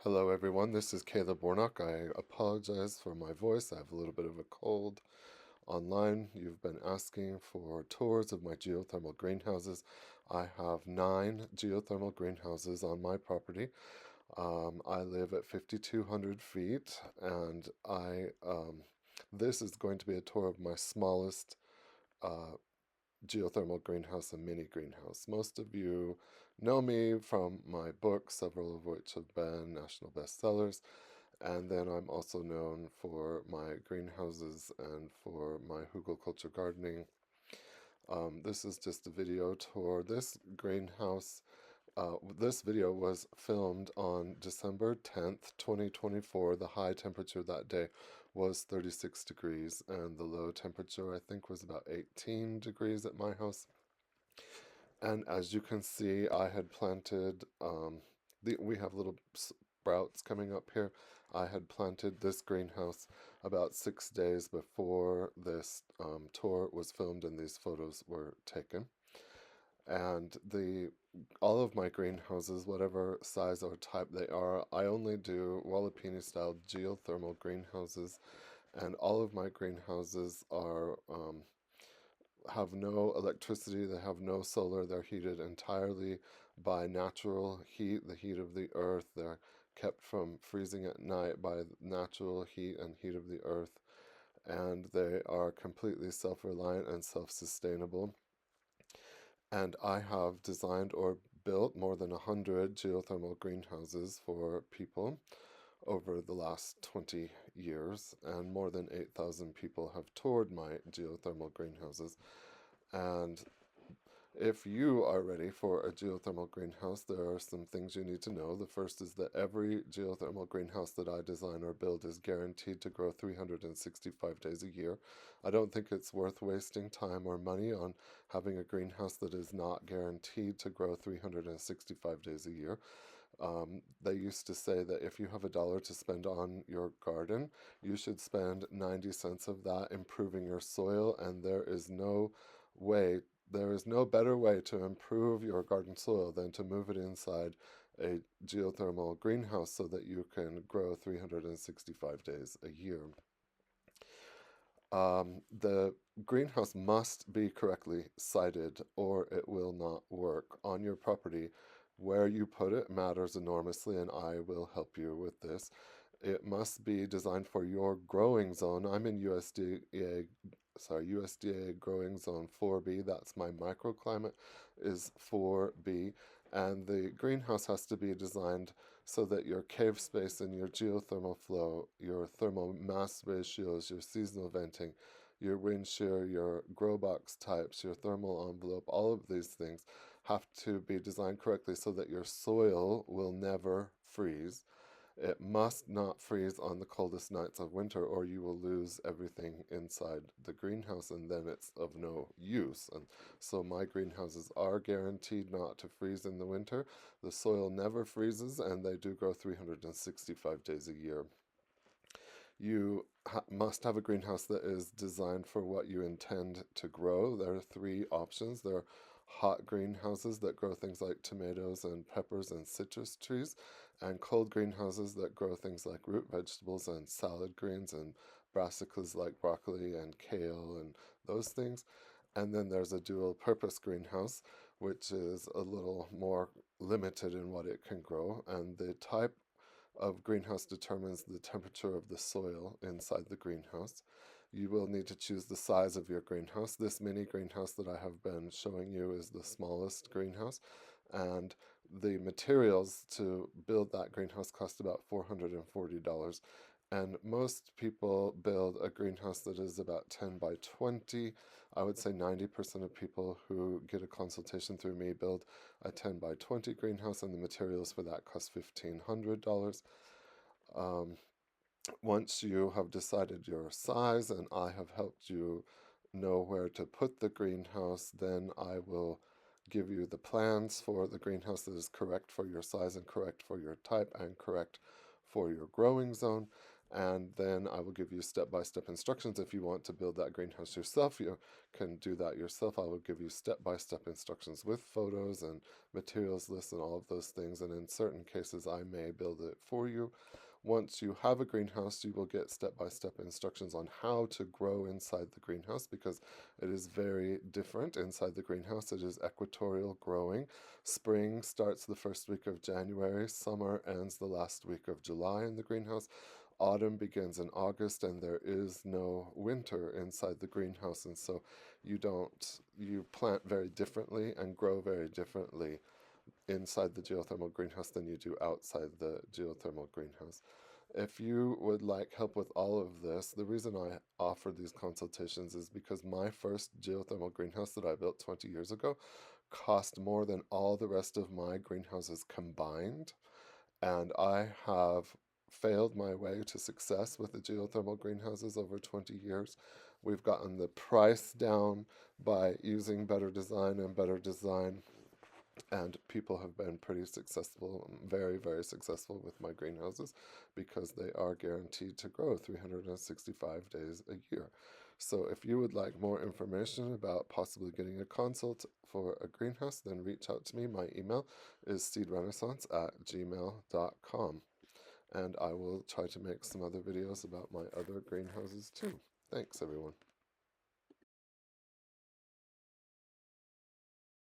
Hello everyone, this is Caleb Warnock. I apologize for my voice. I have a little bit of a cold. Online, you've been asking for tours of my geothermal greenhouses. I have 9 geothermal greenhouses on my property. I live at 5,200 feet, and this is going to be a tour of my smallest uh, geothermal greenhouse, a mini greenhouse. Most of you know me from my books, several of which have been national bestsellers, and then I'm also known for my greenhouses and for my hugelkultur gardening. This is just a video tour. This video was filmed on December 10th, 2024. The high temperature that day was 36 degrees, and the low temperature, I think, was about 18 degrees at my house. And as you can see, I had planted, we have little sprouts coming up here. I had planted this greenhouse about 6 days before this tour was filmed and these photos were taken. And all of my greenhouses, whatever size or type they are, I only do Wallapini style geothermal greenhouses, and all of my greenhouses are have no electricity, they have no solar, they're heated entirely by natural heat, the heat of the earth. They're kept from freezing at night by natural heat and heat of the earth, and they are completely self-reliant and self-sustainable. And I have designed or built more than 100 geothermal greenhouses for people over the last 20 years, and more than 8,000 people have toured my geothermal greenhouses. And if you are ready for a geothermal greenhouse, there are some things you need to know. The first is that every geothermal greenhouse that I design or build is guaranteed to grow 365 days a year. I don't think it's worth wasting time or money on having a greenhouse that is not guaranteed to grow 365 days a year. They used to say that if you have $1 to spend on your garden, you should spend 90 cents of that improving your soil, and way there is no better way to improve your garden soil than to move it inside a geothermal greenhouse so that you can grow 365 days a year. The greenhouse must be correctly sited or it will not work on your property. Where you put it matters enormously, and I will help you with this. It must be designed for your growing zone. I'm in USDA growing zone 4B. That's my microclimate is 4B. And the greenhouse has to be designed so that your cave space and your geothermal flow, your thermal mass ratios, your seasonal venting, your wind shear, your grow box types, your thermal envelope, all of these things have to be designed correctly so that your soil will never freeze. It must not freeze on the coldest nights of winter, or you will lose everything inside the greenhouse, and then it's of no use. And so my greenhouses are guaranteed not to freeze in the winter. The soil never freezes, and they do grow 365 days a year. You must have a greenhouse that is designed for what you intend to grow. There are 3 options. There are hot greenhouses that grow things like tomatoes and peppers and citrus trees, and cold greenhouses that grow things like root vegetables and salad greens and brassicas like broccoli and kale and those things. And then there's a dual purpose greenhouse, which is a little more limited in what it can grow, and the type of greenhouse determines the temperature of the soil inside the greenhouse. You will need to choose the size of your greenhouse. This mini greenhouse that I have been showing you is the smallest greenhouse, and the materials to build that greenhouse cost about $440. And most people build a greenhouse that is about 10 by 20. I would say 90% of people who get a consultation through me build a 10 by 20 greenhouse, and the materials for that cost $1,500. Um, Once you have decided your size and I have helped you know where to put the greenhouse, then I will give you the plans for the greenhouse that is correct for your size and correct for your type and correct for your growing zone. and then I will give you step-by-step instructions. If you want to build that greenhouse yourself, you can do that yourself. I will give you step-by-step instructions with photos and materials lists and all of those things, and in certain cases I may build it for you. Once you have a greenhouse, you will get step-by-step instructions on how to grow inside the greenhouse, because it is very different inside the greenhouse. It is equatorial growing. Spring starts the first week of January, summer ends the last week of July in the greenhouse. Autumn begins in August, and there is no winter inside the greenhouse, and so you plant very differently and grow very differently inside the geothermal greenhouse than you do outside the geothermal greenhouse. If you would like help with all of this, the reason I offer these consultations is because my first geothermal greenhouse that I built 20 years ago cost more than all the rest of my greenhouses combined, and I have failed my way to success with the geothermal greenhouses over 20 years. We've gotten the price down by using better design and better design, and people have been pretty successful, very, very successful with my greenhouses, because they are guaranteed to grow 365 days a year. So if you would like more information about possibly getting a consult for a greenhouse, then reach out to me. My email is seedrenaissance@gmail.com, and I will try to make some other videos about my other greenhouses too. Thanks, everyone.